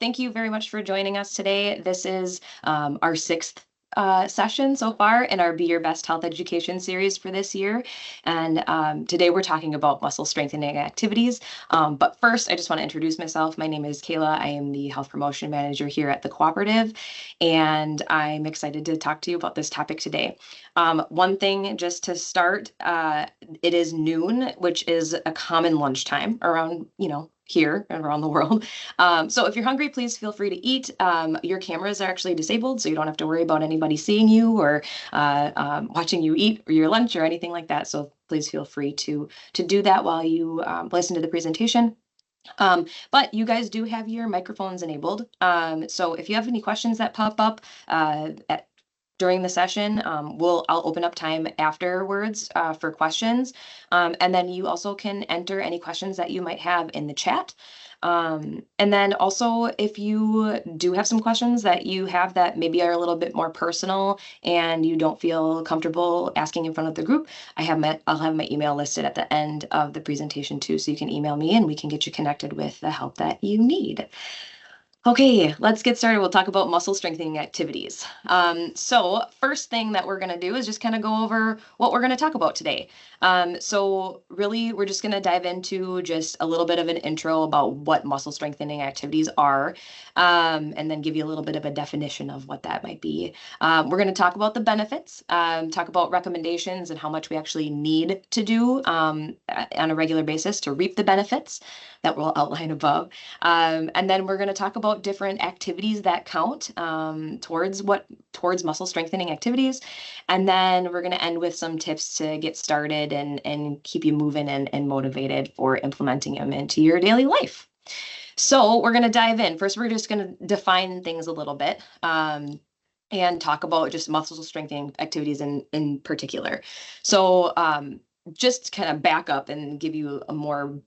thank you very much for joining us today. This is our sixth session so far in our Be Your Best Health Education series for this year. And today we're talking about muscle strengthening activities. But first, I just want to introduce myself. My name is Kayla. I am the Health Promotion Manager here at the Cooperative, and I'm excited to talk to you about this topic today. One thing just to start, it is noon, which is a common lunchtime around, here and around the world. So if you're hungry, please feel free to eat. Your cameras are actually disabled, so you don't have to worry about anybody seeing you or watching you eat or your lunch or anything like that. So please feel free to do that while you listen to the presentation. But you guys do have your microphones enabled. So if you have any questions that pop up during the session, I'll open up time afterwards for questions. And then you also can enter any questions that you might have in the chat. And then also, if you do have some questions that you have that maybe are a little bit more personal and you don't feel comfortable asking in front of the group, I'll have my email listed at the end of the presentation too, so you can email me and we can get you connected with the help that you need. Okay, let's get started. We'll talk about muscle strengthening activities. So first thing that we're going to do is just kind of go over what we're going to talk about today. So really, we're just going to dive into just a little bit of an intro about what muscle strengthening activities are, and then give you a little bit of a definition of what that might be. We're going to talk about the benefits, talk about recommendations and how much we actually need to do on a regular basis to reap the benefits that we'll outline above. And then we're going to talk about different activities that count towards muscle strengthening activities. And then we're going to end with some tips to get started and keep you moving and motivated for implementing them into your daily life. So we're going to dive in. First, we're just going to define things a little bit. And talk about just muscle strengthening activities in particular. So just kind of back up and give you a more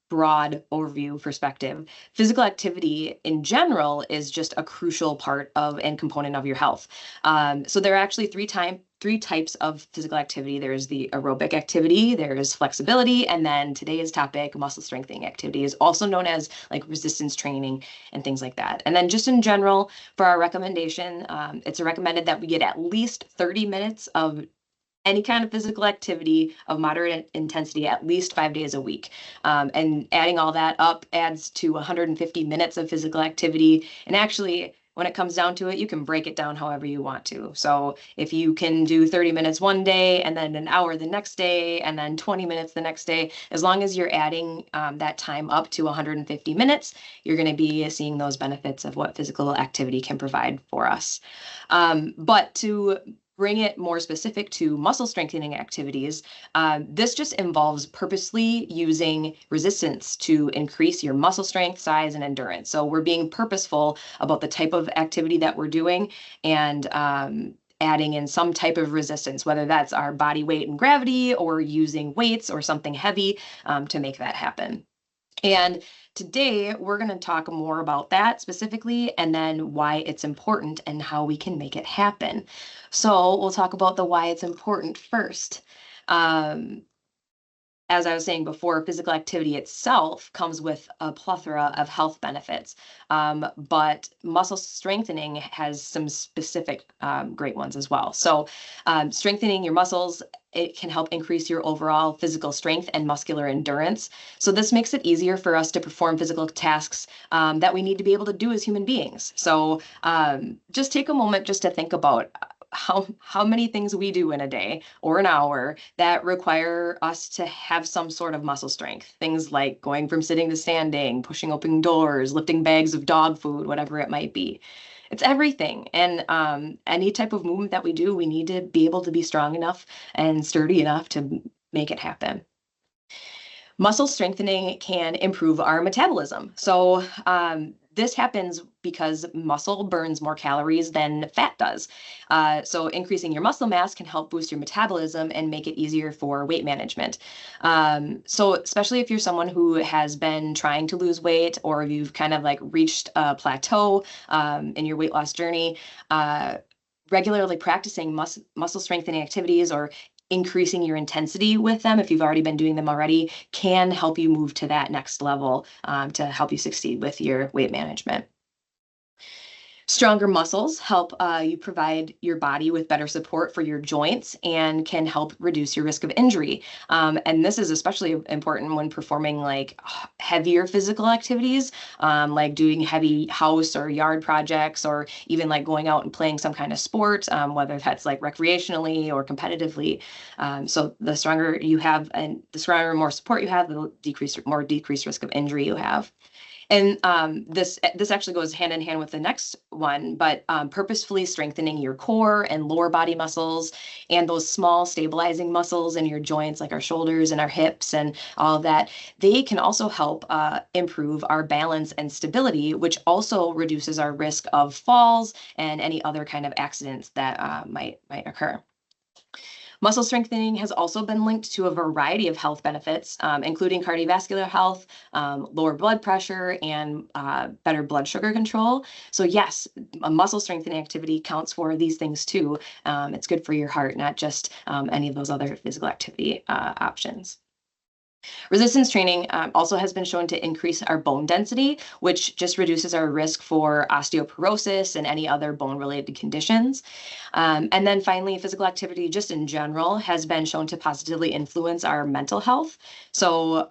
broad overview perspective. Physical activity in general is just a crucial part of and component of your health. So there are actually three types of physical activity. There's the aerobic activity, there's flexibility, and then today's topic, muscle strengthening activity, is also known as like resistance training and things like that. And then just in general, for our recommendation, it's recommended that we get at least 30 minutes of any kind of physical activity of moderate intensity at least 5 days a week. And adding all that up adds to 150 minutes of physical activity. And actually, when it comes down to it, you can break it down however you want to. So if you can do 30 minutes one day and then an hour the next day and then 20 minutes the next day, as long as you're adding that time up to 150 minutes, you're going to be seeing those benefits of what physical activity can provide for us. But to bring it more specific to muscle strengthening activities, this just involves purposely using resistance to increase your muscle strength, size, and endurance. So we're being purposeful about the type of activity that we're doing and adding in some type of resistance, whether that's our body weight and gravity or using weights or something heavy to make that happen. And today we're going to talk more about that specifically and then why it's important and how we can make it happen. So we'll talk about the why it's important first. As I was saying before, physical activity itself comes with a plethora of health benefits, but muscle strengthening has some specific great ones as well. So strengthening your muscles, it can help increase your overall physical strength and muscular endurance. So this makes it easier for us to perform physical tasks that we need to be able to do as human beings. So just take a moment just to think about how many things we do in a day or an hour that require us to have some sort of muscle strength. Things like going from sitting to standing, pushing open doors, lifting bags of dog food, whatever it might be. It's everything. And any type of movement that we do, we need to be able to be strong enough and sturdy enough to make it happen. Muscle strengthening can improve our metabolism. So this happens because muscle burns more calories than fat does. So increasing your muscle mass can help boost your metabolism and make it easier for weight management. So especially if you're someone who has been trying to lose weight or you've kind of like reached a plateau in your weight loss journey, regularly practicing muscle strengthening activities or increasing your intensity with them, if you've already been doing them already, can help you move to that next level to help you succeed with your weight management. Stronger muscles help you provide your body with better support for your joints and can help reduce your risk of injury. And this is especially important when performing like heavier physical activities, like doing heavy house or yard projects, or even like going out and playing some kind of sport, whether that's like recreationally or competitively. So the stronger you have and the stronger and more support you have, the decreased risk of injury you have. And this actually goes hand in hand with the next one, but purposefully strengthening your core and lower body muscles and those small stabilizing muscles in your joints, like our shoulders and our hips and all of that, they can also help improve our balance and stability, which also reduces our risk of falls and any other kind of accidents that might occur. Muscle strengthening has also been linked to a variety of health benefits, including cardiovascular health, lower blood pressure, and better blood sugar control. So yes, a muscle strengthening activity counts for these things too. It's good for your heart, not just any of those other physical activity options. Resistance training also has been shown to increase our bone density, which just reduces our risk for osteoporosis and any other bone-related conditions. And then finally, physical activity just in general has been shown to positively influence our mental health. So,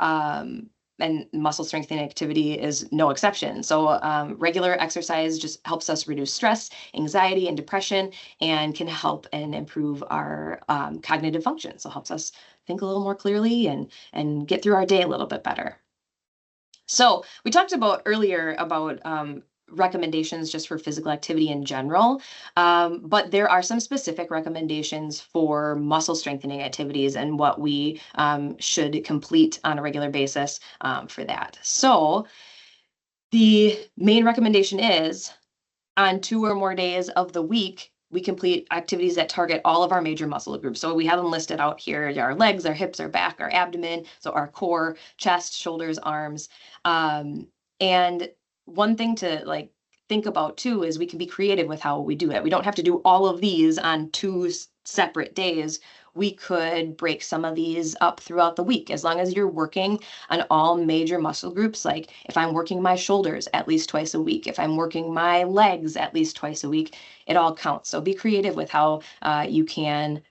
and muscle strengthening activity is no exception. So regular exercise just helps us reduce stress, anxiety, and depression, and can help and improve our cognitive function. So helps us think a little more clearly and get through our day a little bit better. So we talked about earlier about recommendations just for physical activity in general, but there are some specific recommendations for muscle strengthening activities and what we should complete on a regular basis for that. So the main recommendation is on 2 or more days of the week, we complete activities that target all of our major muscle groups. So we have them listed out here, our legs, our hips, our back, our abdomen, so our core, chest, shoulders, arms. And one thing to like think about too is we can be creative with how we do it. We don't have to do all of these on 2 separate days. We could break some of these up throughout the week as long as you're working on all major muscle groups. Like if I'm working my shoulders at least twice a week, if I'm working my legs at least twice a week, it all counts. So be creative with how you can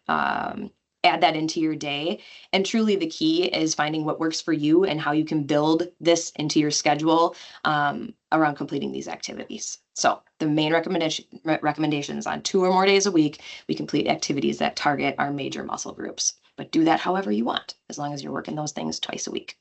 add that into your day. And truly the key is finding what works for you and how you can build this into your schedule around completing these activities. So the main recommendations on 2 or more days a week, we complete activities that target our major muscle groups, but do that however you want, as long as you're working those things twice a week.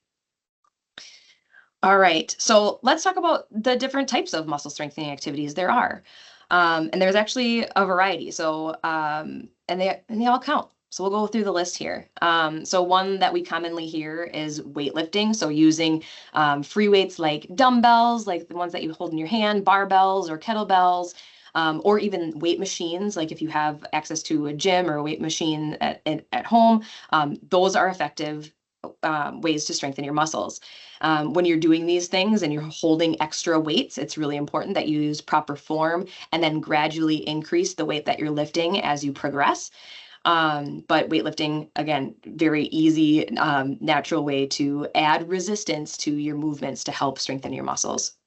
All right, so let's talk about the different types of muscle strengthening activities there are. And there's actually a variety. So, and they all count. So we'll go through the list here. So one that we commonly hear is weightlifting. So using free weights like dumbbells, like the ones that you hold in your hand, barbells or kettlebells, or even weight machines. Like if you have access to a gym or a weight machine at home, those are effective ways to strengthen your muscles. When you're doing these things and you're holding extra weights, it's really important that you use proper form and then gradually increase the weight that you're lifting as you progress. But weightlifting, again, very easy, natural way to add resistance to your movements to help strengthen your muscles.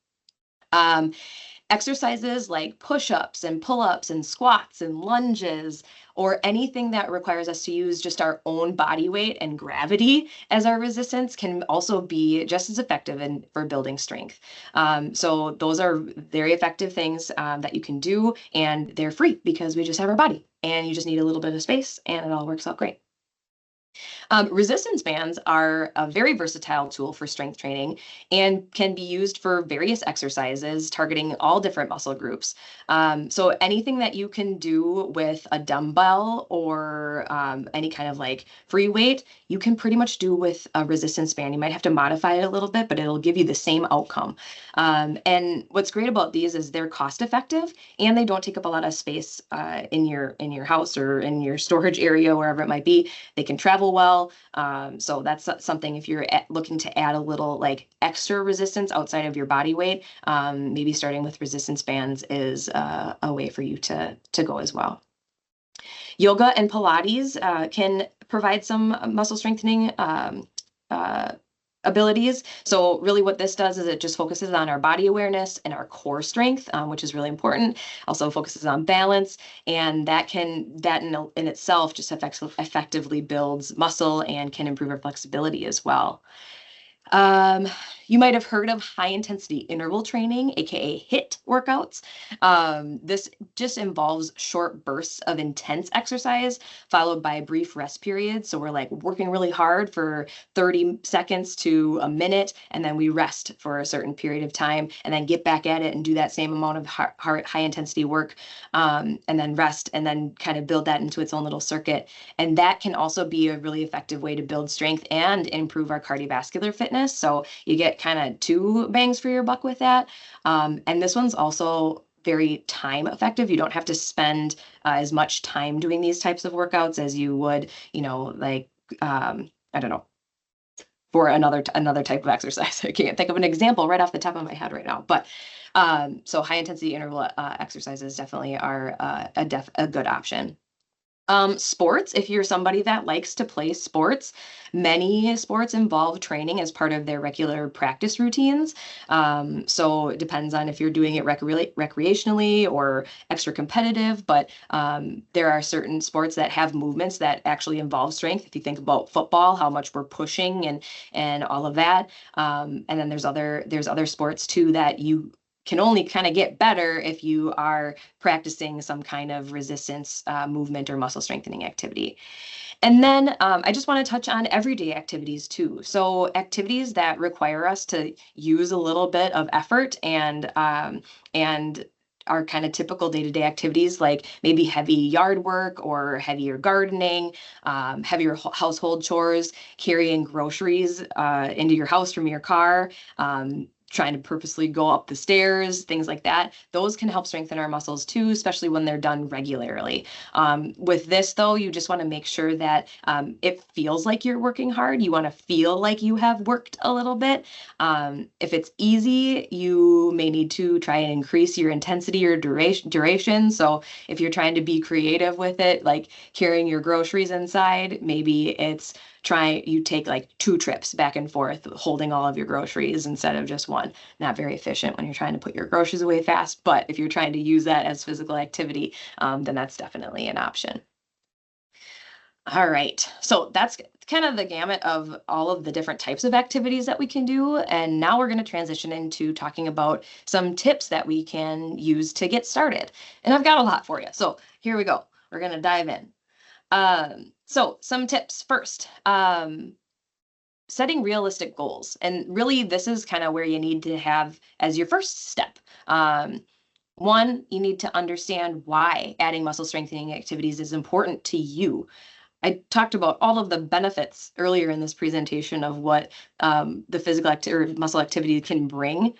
Exercises like push-ups and pull-ups and squats and lunges, or anything that requires us to use just our own body weight and gravity as our resistance, can also be just as effective for building strength. So those are very effective things that you can do, and they're free because we just have our body and you just need a little bit of space and it all works out great. Resistance bands are a very versatile tool for strength training and can be used for various exercises targeting all different muscle groups. So anything that you can do with a dumbbell or any kind of like free weight, you can pretty much do with a resistance band. You might have to modify it a little bit, but it'll give you the same outcome. And what's great about these is they're cost effective and they don't take up a lot of space in your house or in your storage area, wherever it might be. They can travel well. So that's something if you're looking to add a little like extra resistance outside of your body weight, maybe starting with resistance bands is a way for you to go as well. Yoga and Pilates can provide some muscle strengthening abilities. So really what this does is it just focuses on our body awareness and our core strength, which is really important. Also focuses on balance, and that in itself just effectively builds muscle and can improve our flexibility as well. Um, you might have heard of high intensity interval training, aka HIIT workouts. This just involves short bursts of intense exercise followed by a brief rest period. So we're like working really hard for 30 seconds to a minute, and then we rest for a certain period of time, and then get back at it and do that same amount of high intensity work, and then rest, and then kind of build that into its own little circuit. And that can also be a really effective way to build strength and improve our cardiovascular fitness. So you get kind of two bangs for your buck with that. And this one's also very time effective. You don't have to spend as much time doing these types of workouts as you would, like, I don't know, for another type of exercise. I can't think of an example right off the top of my head right now, but so high intensity interval exercises definitely are a good option. Sports, if you're somebody that likes to play sports, many sports involve training as part of their regular practice routines. So it depends on if you're doing it recreationally or extra competitive, but there are certain sports that have movements that actually involve strength. If you think about football, how much we're pushing and all of that. And then there's other sports too that you can only kind of get better if you are practicing some kind of resistance movement or muscle strengthening activity. And then I just want to touch on everyday activities too. So activities that require us to use a little bit of effort and our kind of typical day-to-day activities, like maybe heavy yard work or heavier gardening, heavier household chores, carrying groceries into your house from your car, trying to purposely go up the stairs, things like that. Those can help strengthen our muscles too, especially when they're done regularly. With this though, you just want to make sure that it feels like you're working hard. You want to feel like you have worked a little bit. If it's easy, you may need to try and increase your intensity or duration. So if you're trying to be creative with it, like carrying your groceries inside, maybe it's you take like 2 trips back and forth holding all of your groceries instead of just one. Not very efficient when you're trying to put your groceries away fast, but if you're trying to use that as physical activity, then that's definitely an option. All right, so that's kind of the gamut of all of the different types of activities that we can do. And now we're going to transition into talking about some tips that we can use to get started. And I've got a lot for you. So here we go. We're going to dive in. So some tips first, setting realistic goals. And really this is kind of where you need to have as your first step. One, you need to understand why adding muscle strengthening activities is important to you. I talked about all of the benefits earlier in this presentation of what the physical or muscle activity can bring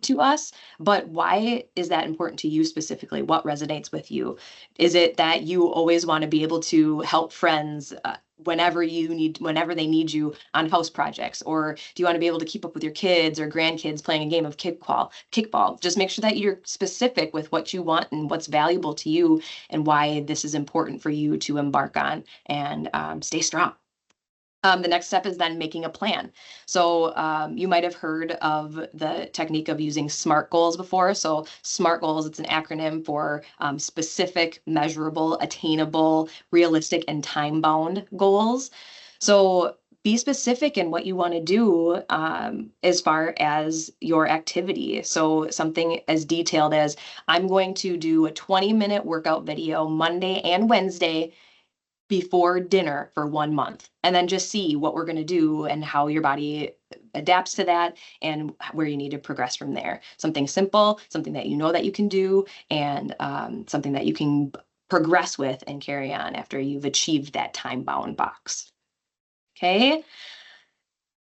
to us, but why is that important to you specifically? What resonates with you? Is it that you always want to be able to help friends whenever they need you on house projects, or do you want to be able to keep up with your kids or grandkids playing a game of kickball? Just make sure that you're specific with what you want and what's valuable to you and why this is important for you to embark on and stay strong. The next step is then making a plan. So you might have heard of the technique of using SMART goals before. So SMART goals, it's an acronym for specific, measurable, attainable, realistic, and time-bound goals. So be specific in what you want to do as far as your activity. So something as detailed as I'm going to do a 20-minute workout video Monday and Wednesday before dinner for 1 month, and then just see what we're going to do and how your body adapts to that and where you need to progress from there. Something simple, something that you know that you can do, and something that you can progress with and carry on after you've achieved that time-bound box. Okay.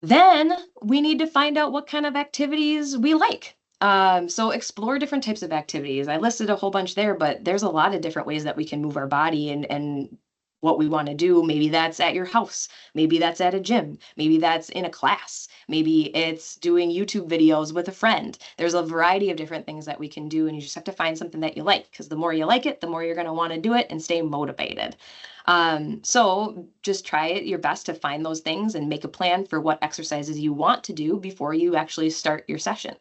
Then we need to find out what kind of activities we like. So explore different types of activities. I listed a whole bunch there, but there's a lot of different ways that we can move our body and what we want to do. Maybe that's at your house. Maybe that's at a gym. Maybe that's in a class. Maybe it's doing YouTube videos with a friend. There's a variety of different things that we can do, and you just have to find something that you like, because the more you like it, the more you're going to want to do it and stay motivated. So just try your best to find those things and make a plan for what exercises you want to do before you actually start your session.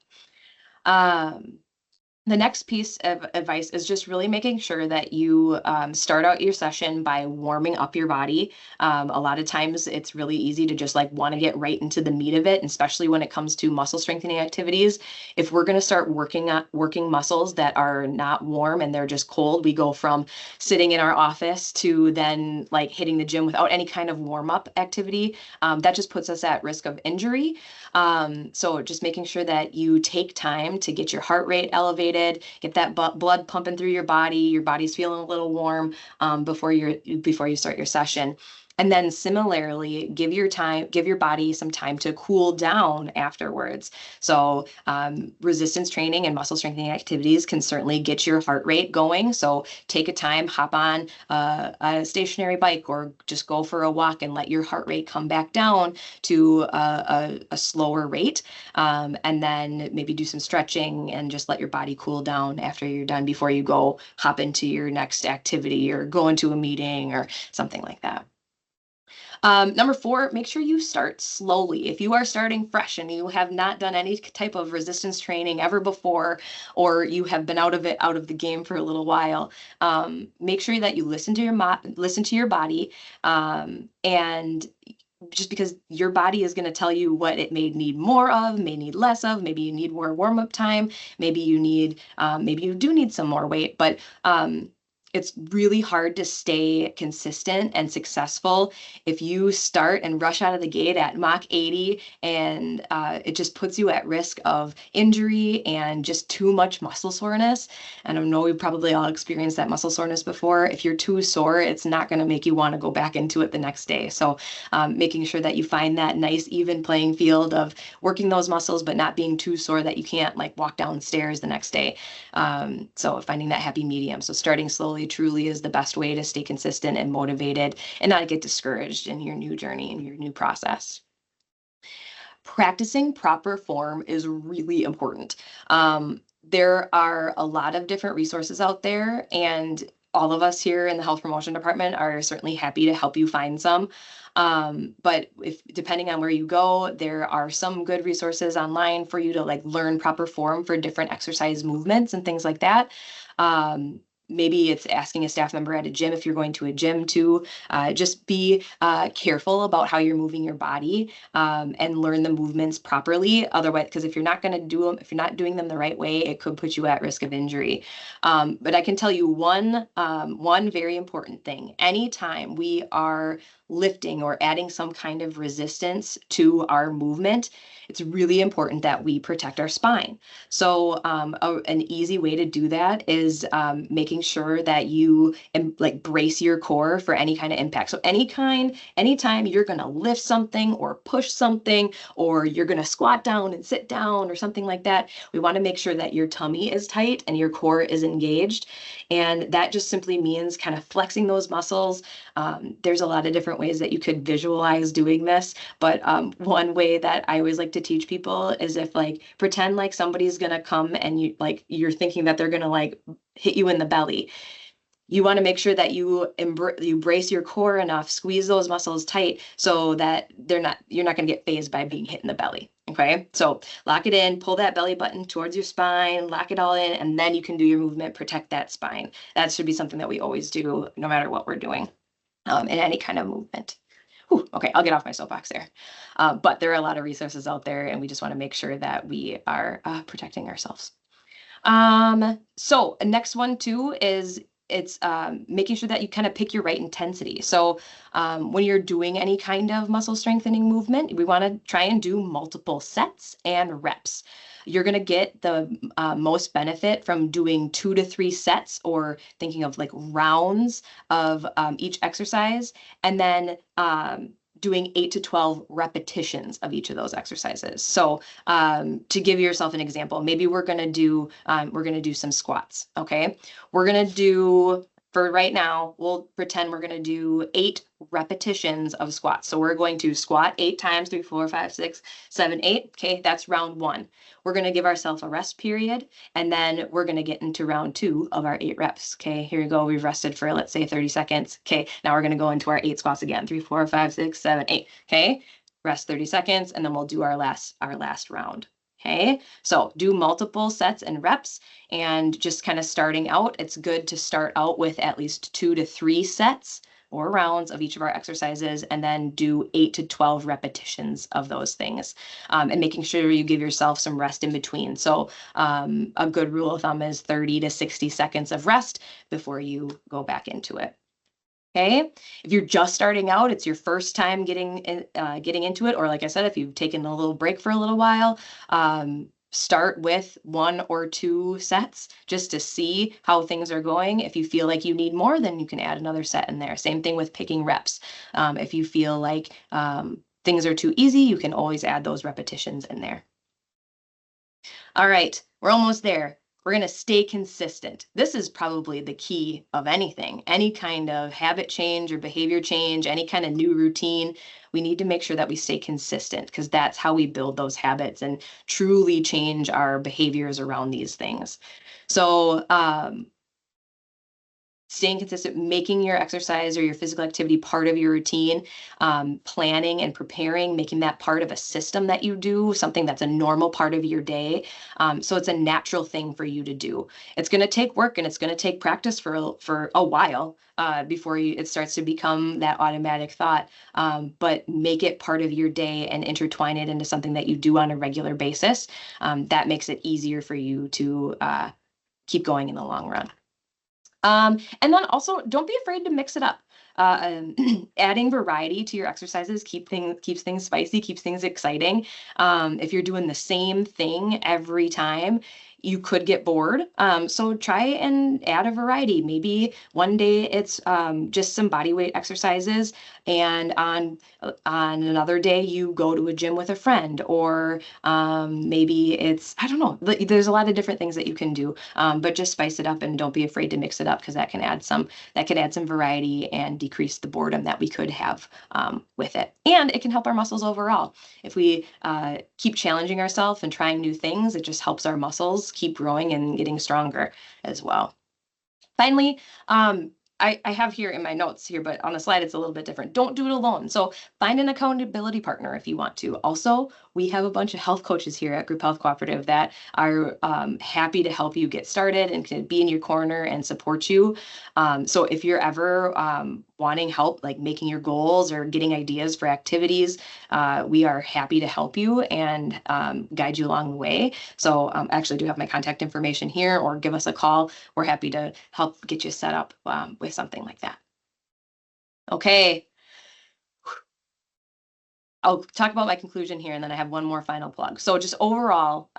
The next piece of advice is just really making sure that you start out your session by warming up your body. A lot of times it's really easy to just like want to get right into the meat of it, especially when it comes to muscle strengthening activities. If we're going to start working muscles that are not warm and they're just cold, we go from sitting in our office to then like hitting the gym without any kind of warm up activity. That just puts us at risk of injury. So just making sure that you take time to get your heart rate elevated, get that blood pumping through your body. Your body's feeling a little warm before you start your session. And then similarly, give your body some time to cool down afterwards. So resistance training and muscle strengthening activities can certainly get your heart rate going. So take a time, hop on a stationary bike, or just go for a walk and let your heart rate come back down to a slower rate. And then maybe do some stretching and just let your body cool down after you're done before you go hop into your next activity or go into a meeting or something like that. Number 4, make sure you start slowly. If you are starting fresh and you have not done any type of resistance training ever before, or you have been out of the game for a little while, make sure that you listen to your body, and just because your body is going to tell you what it may need more of, may need less of, maybe you need more warm-up time, maybe you do need some more weight, but it's really hard to stay consistent and successful if you start and rush out of the gate at Mach 80, and it just puts you at risk of injury and just too much muscle soreness. And I know we've probably all experienced that muscle soreness before. If you're too sore, it's not going to make you want to go back into it the next day. So making sure that you find that nice even playing field of working those muscles, but not being too sore that you can't like walk downstairs the next day. So finding that happy medium. So starting slowly truly is the best way to stay consistent and motivated and not get discouraged in your new journey and your new process. Practicing proper form is really important. There are a lot of different resources out there, and all of us here in the health promotion department are certainly happy to help you find some. But depending on where you go, there are some good resources online for you to like learn proper form for different exercise movements and things like that. Maybe it's asking a staff member at a gym if you're going to a gym to just be careful about how you're moving your body and learn the movements properly. Otherwise, because if you're not going to do them, if you're not doing them the right way, it could put you at risk of injury. But I can tell you one very important thing. Anytime we are lifting or adding some kind of resistance to our movement, it's really important that we protect our spine. So an easy way to do that is making sure that you like brace your core for any kind of impact. So anytime you're going to lift something or push something, or you're going to squat down and sit down or something like that, we want to make sure that your tummy is tight and your core is engaged. And that just simply means kind of flexing those muscles. There's a lot of different ways that you could visualize doing this, but one way that I always like to teach people is if like pretend like somebody's gonna come and you're thinking that they're gonna like hit you in the belly. You want to make sure that you brace your core enough, squeeze those muscles tight so that you're not going to get phased by being hit in the belly. Okay, so lock it in, pull that belly button towards your spine, lock it all in, and then you can do your movement, protect that spine. That should be something that we always do no matter what we're doing in any kind of movement. Whew, okay, I'll get off my soapbox there. But there are a lot of resources out there, and we just want to make sure that we are protecting ourselves. So next one too is it's making sure that you kind of pick your right intensity. So when you're doing any kind of muscle strengthening movement, we want to try and do multiple sets and reps. You're going to get the most benefit from doing 2 to 3 sets, or thinking of like rounds of each exercise, and then doing 8 to 12 repetitions of each of those exercises. So to give yourself an example, maybe we're going to do some squats. Okay, we're going to do for right now, we'll pretend we're going to do 8 repetitions of squats. So we're going to squat 8 times, 3, 4, 5, 6, 7, 8. Okay, that's round 1. We're going to give ourselves a rest period, and then we're going to get into round 2 of our 8 reps. Okay, here we go. We've rested for, let's say, 30 seconds. Okay, now we're going to go into our 8 squats again. 3, 4, 5, 6, 7, 8. Okay, rest 30 seconds, and then we'll do our last round. Okay, so do multiple sets and reps, and just kind of starting out, it's good to start out with at least 2 to 3 sets or rounds of each of our exercises, and then do 8 to 12 repetitions of those things, and making sure you give yourself some rest in between. So a good rule of thumb is 30 to 60 seconds of rest before you go back into it. Okay, if you're just starting out, it's your first time getting into it, or like I said, if you've taken a little break for a little while, start with 1 or 2 sets just to see how things are going. If you feel like you need more, then you can add another set in there. Same thing with picking reps. If you feel like things are too easy, you can always add those repetitions in there. All right, we're almost there. We're going to stay consistent. This is probably the key of anything, any kind of habit change or behavior change, any kind of new routine. We need to make sure that we stay consistent, because that's how we build those habits and truly change our behaviors around these things. So, staying consistent, making your exercise or your physical activity part of your routine, planning and preparing, making that part of a system that you do, something that's a normal part of your day. So it's a natural thing for you to do. It's going to take work, and it's going to take practice for a while before it starts to become that automatic thought. But make it part of your day and intertwine it into something that you do on a regular basis. That makes it easier for you to keep going in the long run. And then also, don't be afraid to mix it up. Adding variety to your exercises keeps things spicy, keeps things exciting. If you're doing the same thing every time, you could get bored. So try and add a variety. Maybe one day it's just some body weight exercises, and on another day you go to a gym with a friend, or maybe it's, I don't know, there's a lot of different things that you can do, but just spice it up and don't be afraid to mix it up, because that can add some variety and decrease the boredom that we could have with it. And it can help our muscles overall. If we keep challenging ourselves and trying new things, it just helps our muscles keep growing and getting stronger as well. Finally, I have here in my notes here, but on the slide it's a little bit different. Don't do it alone. So find an accountability partner if you want to. Also, we have a bunch of health coaches here at Group Health Cooperative that are happy to help you get started and can be in your corner and support you. So if you're ever wanting help, like making your goals or getting ideas for activities, we are happy to help you and guide you along the way. So actually, I do have my contact information here, or give us a call. We're happy to help get you set up with something like that. Okay. I'll talk about my conclusion here, and then I have one more final plug. So just overall,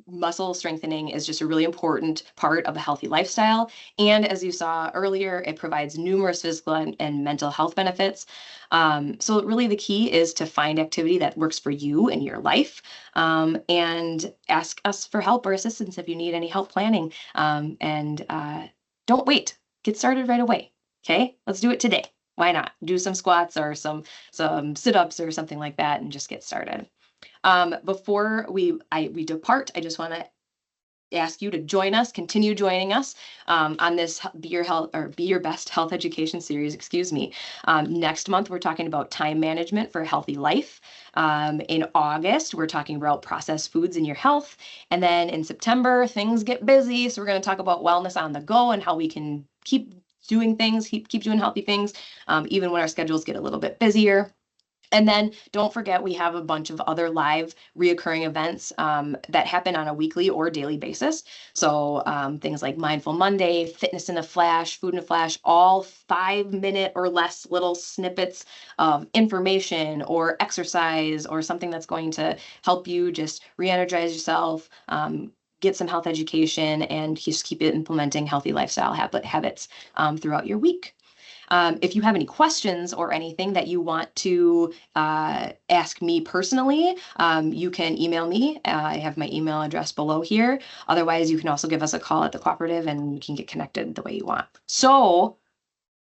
muscle strengthening is just a really important part of a healthy lifestyle. And as you saw earlier, it provides numerous physical and mental health benefits. So really the key is to find activity that works for you in your life, and ask us for help or assistance if you need any help planning. And don't wait. Get started right away. Okay, let's do it today. Why not? Do some squats or some sit-ups or something like that, and just get started. Before we depart, I just want to ask you to join us, continue joining us on this Be Your Best Health Education series, excuse me. Next month, we're talking about time management for a healthy life. In August, we're talking about processed foods in your health. And then in September, things get busy. So we're going to talk about wellness on the go and how we can keep doing things, keep doing healthy things, even when our schedules get a little bit busier. And then don't forget, we have a bunch of other live reoccurring events that happen on a weekly or daily basis. So things like Mindful Monday, Fitness in a Flash, Food in a Flash, all 5-minute or less little snippets of information or exercise or something that's going to help you just re-energize yourself, get some health education, and just keep implementing healthy lifestyle habits throughout your week. If you have any questions or anything that you want to ask me personally, you can email me. I have my email address below here. Otherwise, you can also give us a call at the cooperative and you can get connected the way you want. So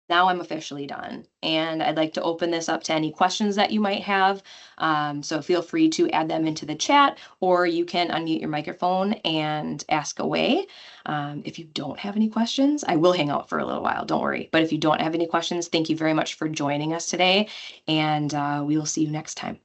now I'm officially done, and I'd like to open this up to any questions that you might have. So feel free to add them into the chat, or you can unmute your microphone and ask away. If you don't have any questions, I will hang out for a little while, don't worry. But if you don't have any questions, thank you very much for joining us today, and we will see you next time.